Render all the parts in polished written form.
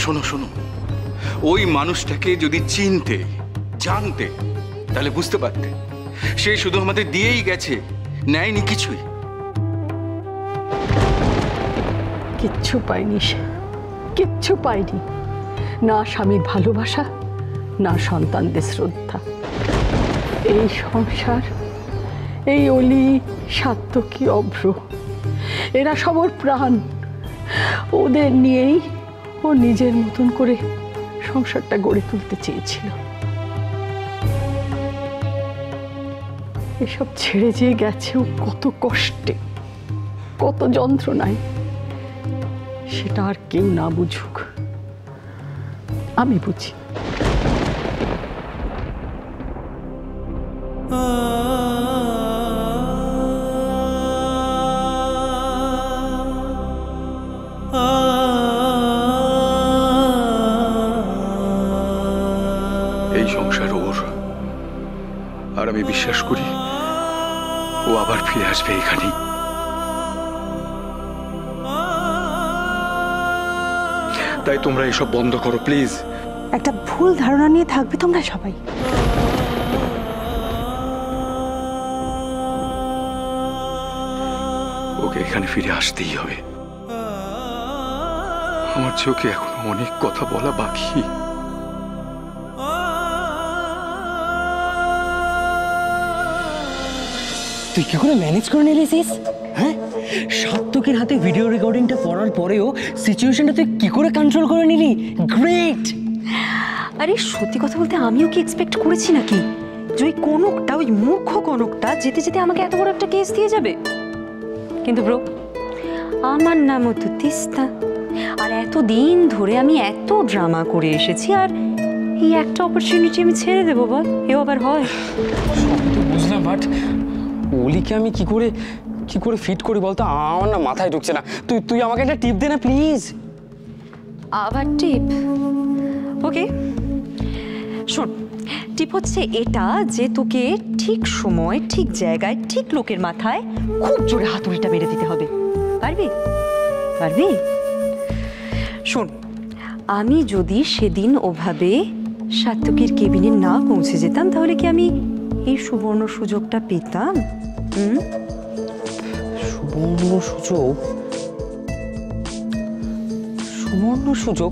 শোনো শোনো, ওই মানুষটাকে যদি চিনতে জানতে তাহলে বুঝতে পারতে সে শুধু আমাদের দিয়েই গেছে, নেয়নি কিছুই। কিচ্ছু পাইনি সে, কিচ্ছু পাইনি। না স্বামীর ভালোবাসা, না সন্তানদের শ্রদ্ধা। এই সংসার, এই অলি, সাত্তকী, অভ্র, এরা সব ওর প্রাণ। ওদের নিয়েই ও নিজের মতন করে সংসারটা গড়ে তুলতে চেয়েছিল। এসব ছেড়ে যে গেছে ও কত কষ্টে, কত যন্ত্রণায়, সেটা আর কেউ না বুঝুক, আমি বুঝি। এই সংসার ওর, আর আমি বিশ্বাস করি ও আবার ফিরে আসবে এখানেই। তাই তোমরা এসব বন্ধ করো প্লিজ। একটা ভুল ধারণা নিয়ে থাকবে তোমরা সবাই। ওকে এখানে ফিরে আসতেই হবে। আমার চোখে এখনো অনেক কথা বলা বাকি। তুই কি করে ম্যানেজ করে নিলিস? হ্যাঁ, সাত্তকের হাতে ভিডিও রেকর্ডিংটা পড়ার পরেও সিচুয়েশনটা তুই কি করে কন্ট্রোল করে নিলি? গ্রেট! আরে সত্যি কথা বলতে আমিও কি এক্সপেক্ট করেছি নাকি যে ওই কনকটা, ওই মূর্খ কনকটা যেতে যেতে আমাকে এত বড় একটা কেস দিয়ে যাবে? কিন্তু ব্রো, আমার নামও তো তিস্তা, আর এতদিন ধরে আমি এত ড্রামা করে এসেছি, আর এই একটা অপরচুনিটি আমি ছেড়ে দেবো বল? এও আবার হয়? সব তো বুঝলাম, বাট অলিকে আমি কি করে ফিট করি বলতো? আমার না মাথায় ঢুকছে না। তুই আমাকে একটা টিপ দে না প্লিজ। আবার টিপ? ওকে শোন, টিপ হচ্ছে এটা যে তোকে ঠিক সময়, ঠিক জায়গায়, ঠিক লোকের মাথায় খুব জোরে হাতুড়িটা মেরে দিতে হবে। পারবি? পারবি? শোন, আমি যদি সেদিন ওভাবে সাত্তকীর কেবিনে না পৌঁছে যেতাম তাহলে কি আমি এই সুবর্ণ সুযোগটা পেতাম? সুবর্ণ সুযোগ? সুবর্ণ সুযোগ?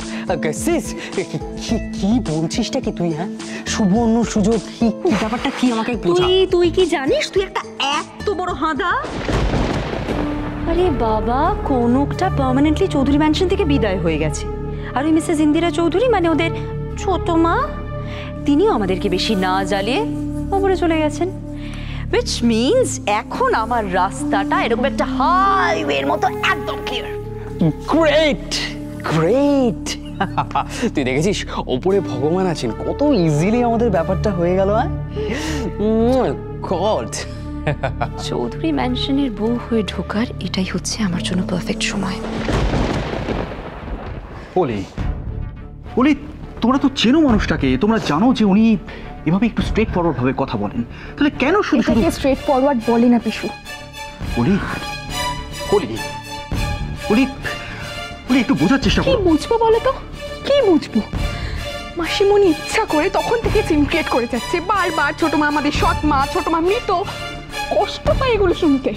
কি বলছিসটা কি তুই? হ্যাঁ, সুবর্ণ সুযোগ কি ব্যাপারটা কি আমাকে বোঝা। তুই কি জানিস তুই একটা এত বড় হাঁদা? আরে বাবা, কনকটা পার্মানেন্টলি চৌধুরী ম্যানশন থেকে বিদায় হয়ে গেছে, আর ওই মিসেস ইন্দিরা চৌধুরী মানে ওদের ছোট মা, তিনিও আমাদেরকে বেশি না জ্বালিয়ে ওপরে চলে গেছেন। which means এখন আমার রাস্তাটা এরকম একটা হাইওয়ের মতো একদম ক্লিয়ার। Great great! তুই দেখেছিস ওপরে ভগবান আছেন, কত ইজিলি আমাদের ব্যাপারটা হয়ে গেল। গড, চৌধুরী ম্যানশনের বউ হয়ে ঢোকার এটাই হচ্ছে আমার জন্য পারফেক্ট সময়। বলি, তোমরা তো চেনো মানুষটাকে, তোমরা জানো যে উনি এভাবে একটু স্ট্রেট ফরওয়ার্ড ভাবে কথা বলেন, তাহলে কেন শুধু শুধু স্ট্রেট ফরওয়ার্ড বলে না পিসু? বলি বলি বলি বলি একটু বোঝার চেষ্টা করো। কি বুঝবো বলো তো, কি বুঝবো? মাসিমণি ইচ্ছা করে তখন থেকে সিন ক্রিয়েট করে যাচ্ছে, বারবার ছোট মা আমাদের সৎ মা, ছোট মা মৃত। কষ্ট পাই এগুলো শুনতে।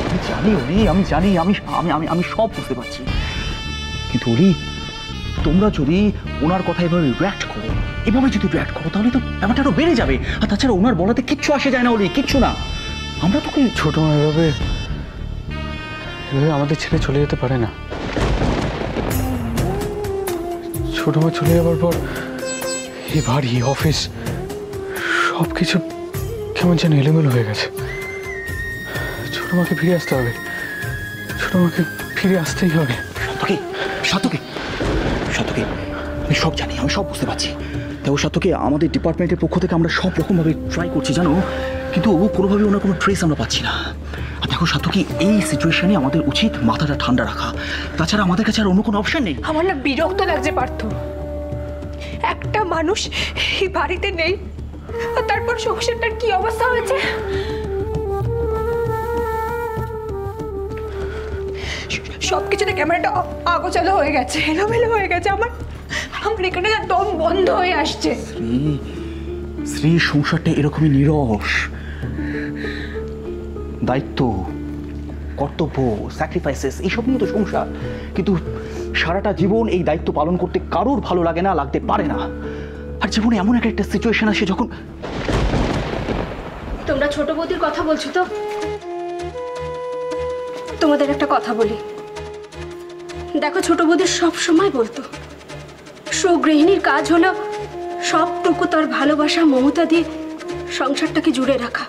আমি জানি ওলি, আমি জানি, আমি আমি আমি আমি সব বুঝতে পারছি, কিন্তু ওলি তোমরা যদি ওনার কথা এভাবে রিঅ্যাক্ট করো, এভাবে যদি রিঅ্যাক্ট করো, তাহলে তো ব্যাপারটা আরো বেড়ে যাবে। আর তাছাড়া ওনার বলাতে কিচ্ছু আসে যায় না ওলি, কিচ্ছু না। আমরা তোকে ছোট মা এভাবে আমাদের ছেড়ে চলে যেতে পারে না। ছোট মা চলে যাবার পর এই বাড়ি, অফিস, সব কিছু কেমন যেন এলোমেলো হয়ে গেছে। ছোট মাকে ফিরে আসতে হবে, ছোট মাকে ফিরে আসতেই হবে। সাতকে সাতকে সাতকে আমি সব জানি, আমি সব বুঝতে পারছি। দেখো সাতকে, আমাদের ডিপার্টমেন্টের পক্ষ থেকে আমরা সব রকমভাবে ট্রাই করছি জানো, কিন্তু কোনোভাবে ওনার কোনো ট্রেস আমরা পাচ্ছি না। আর দেখো সাতকে, এই সিচুয়েশনে আমাদের উচিত মাথাটা ঠান্ডা রাখা, তাছাড়া আমাদের কাছে আর অন্য কোনো অপশন নেই। আমার না বিরক্ত লাগছে পার্থ, একটা মানুষ এই বাড়িতে নেই, আর তারপর সংসারটার কি অবস্থা হয়েছে। সব কিছুতে ক্যামেরাটা আগোচালো হয়ে গেছে, এলোমেলো হয়ে গেছে। আমার এখানে দম বন্ধ হয়ে আসছে। শ্রী সংসারটা এরকমই নিরস। দায়িত্ব, কর্তব্য, স্যাক্রিফাইসেস এইসব নিয়ে তো সংসার। কিন্তু সারাটা জীবন এই দায়িত্ব পালন করতে কারোর ভালো লাগে না, লাগতে পারে না। আর জীবনে এমন একটা সিচুয়েশন আসে যখন... তোমরা ছোট বৌদির কথা বলছো তো? তোমাদের একটা কথা বলি। দেখো, ছোট বৌদি সব সময় বলতো সুগৃহিণীর কাজ হলো সবটুকু তার ভালোবাসা মমতা দিয়ে সংসারটাকে জুড়ে রাখা।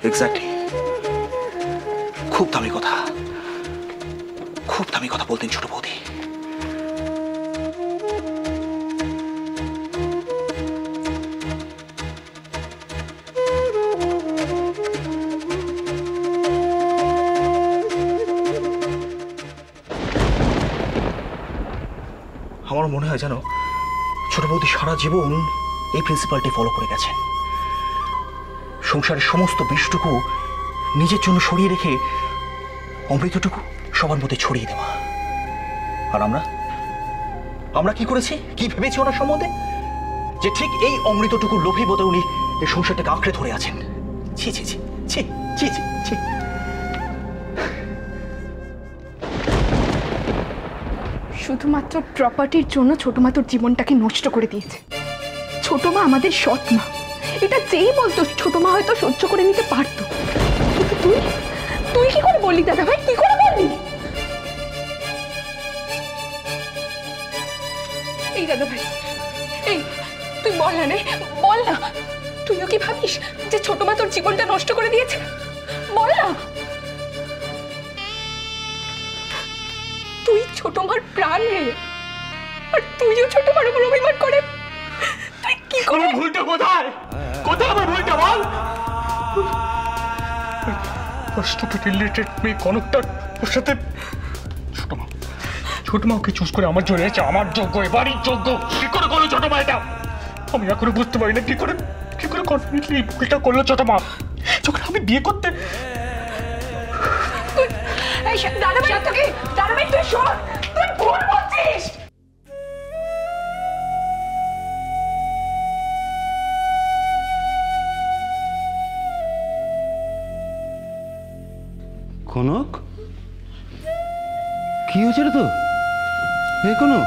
এক্স্যাক্টলি, খুব দামি কথা, খুব দামি কথা বলতেন ছোট বৌদি। আমার মনে হয় জানো, ছোট বৌদি সারা জীবন এই প্রিন্সিপালটি ফলো করে গেছেন। সংসারের সমস্ত বিষটুকু নিজের জন্য সরিয়ে রেখে অমৃতটুকু সবার মধ্যে ছড়িয়ে দেওয়া। আর আমরা কি করেছি, কি ভেবেছি ওনার সম্বন্ধে? যে ঠিক এই অমৃতটুকু লোভী বোধে উনি এই সংসারটাকে আঁকড়ে ধরে আছেন। ছি ছি ছি ছি ছি ছি ছি। শুধুমাত্র প্রপার্টির জন্য ছোট মা তোর জীবনটাকে নষ্ট করে দিয়েছে। ছোট মা আমাদের সৎ মা, এটা যেই বলতো ছোট মা হয়তো সহ্য করে নিতে পারতো। কিন্তু তুই কি করে বললি দাদা ভাই, কি করে বললি? এই দাদা ভাই, এই তুই বল না রে, বল না। তুইও কি ভাবিস যে ছোট মা তোর জীবনটা নষ্ট করে দিয়েছে? বল না। তুই ছোট মার প্রাণ রে, আর তুইও ছোট মার উপর অভিমান করে তুই কি করে? ভুলটা কোথায়? কোথায় আমার ভুলটা বল? স্টুপিড রিলেটেড মেয়ে কনকটার ওর সাথে ছোট মা ওকে চুজ করে আমার জন্য এসেছে, আমার যোগ্য, এবারই যোগ্য। কি করে করলো ছোট মা এটা? আমি এখনো বুঝতে পারি না কি করে কনফিডেন্টলি এই ভুলটা করলো ছোট মা, যখন আমি বিয়ে করতে... দাদা ভাই তুই শোন, তুই ভুল বলছিস। কনক, কি হয়েছে রে তোর? হে কনক,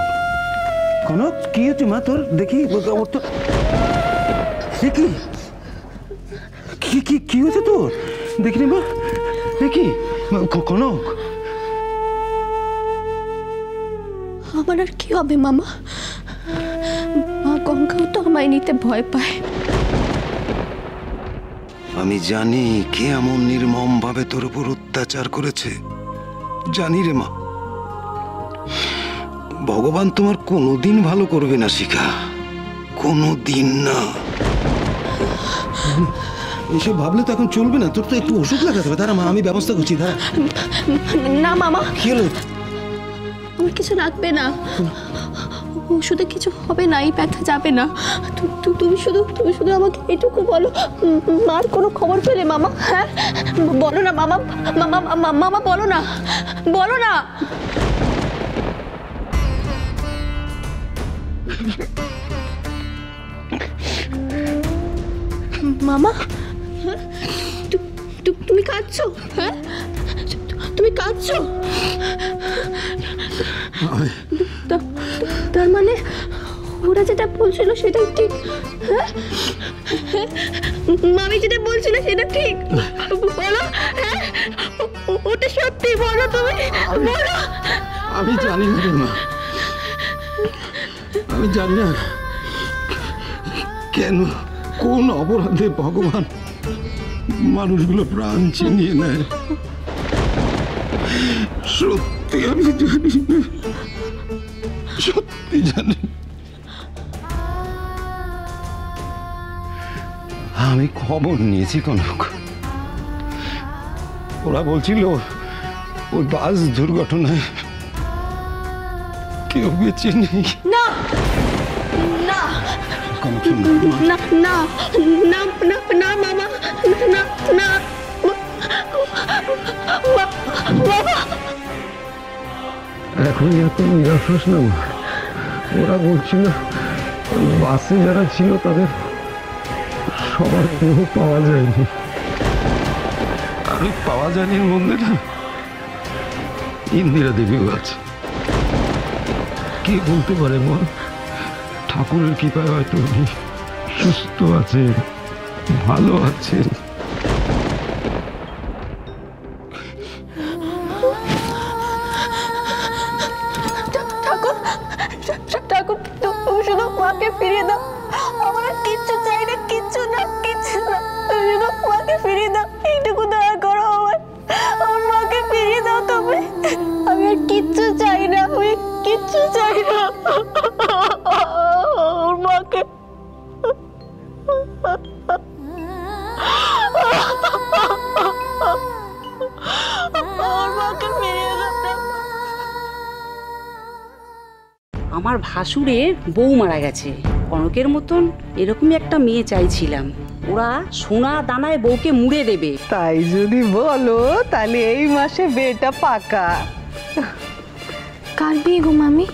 কনক কি হয়েছে মা তোর? দেখি ওর তো দেখি কি হয়েছে তোর? দেখিনি মা, দেখি কনক। আমার আর কি হবে মামা? মা গঙ্গাও তো আমায় নিতে ভয় পায়। আমি জানি কে এমন নির্মম ভাবে তোর উপর অত্যাচার করেছে, জানি রে মা। ভগবান তোমার কোনোদিন ভালো করবে না শিখা, কোনোদিন না। এসব ভাবলে তো এখন চলবে না, তোর তো একটু ওষুধ লাগাতে হবে। দাঁড়া মা, আমি ব্যবস্থা করছি, দাঁড়া। না মামা, কি হলো? আমার কিছু লাগবে না, ওষুধে কিছু হবে না, এই ব্যথা যাবে না। তুমি শুধু আমাকে এটুকু বলো, মার কোনো খবর পেলে মামা? হ্যাঁ বলো না মামা, মামা বলো না, বলো না। মামা, তুমি কাঁদছো? হ্যাঁ তুমি কাঁদছো? তার মানে ওরা যেটা বলছিল সেটাই ঠিক? হ্যাঁ মামি যেটা বলছিল সেটা ঠিক? বলো, হ্যাঁ ওটা সত্যি, বলো তুমি, বলো। আমি জানি না রে মা, আমি জানি না কেন, কোন অপরাধে ভগবান মানুষগুলো প্রাণ ছিনিয়ে নেয়। সত্যি আমি জানি না, সত্যি জানি। আমি খবর নিয়েছি কনক, ওরা বলছিল ওই বাস দুর্ঘটনায় কেউ বেঁচে নেই। না না কনক না না না না না মামা, না না বাবা, এখন এত নিরাশ হোস না মা। ওরা বলছিল বাসে যারা ছিল তাদের সবার দেহ পাওয়া যায়নি। আর ওই পাওয়া যায়নি মধ্যে না ইন্দিরা দেবীও আছে। কে বলতে পারে মা, ঠাকুরের কৃপায় হয়তো উনি সুস্থ আছেন, ভালো আছেন। ঠাকুর ঠাকুর তুমি শুধু মাকে ফিরিয়ে দাও, আমার আর কিচ্ছু চাই না, কিচ্ছু না, কিচ্ছু না। তুমি শুধু মাকে ফিরিয়ে দাও, এইটুকু দয়া করো আমার মাকে ফিরিয়ে দাও তুমি। আমি আর কিচ্ছু চাই না, আমি কিচ্ছু চাই না আমার মাকে। আমার মাকে ফিরিয়ে দাও। আমার ভাসুরের বউ মারা গেছে, কনকের মতন এরকমই একটা মেয়ে চাইছিলাম। ওরা সোনা দানায় বউকে মুড়ে দেবে। তাই যদি বলো তাহলে এই মাসে বিয়েটা পাকা। কার বিয়ে গো মামি?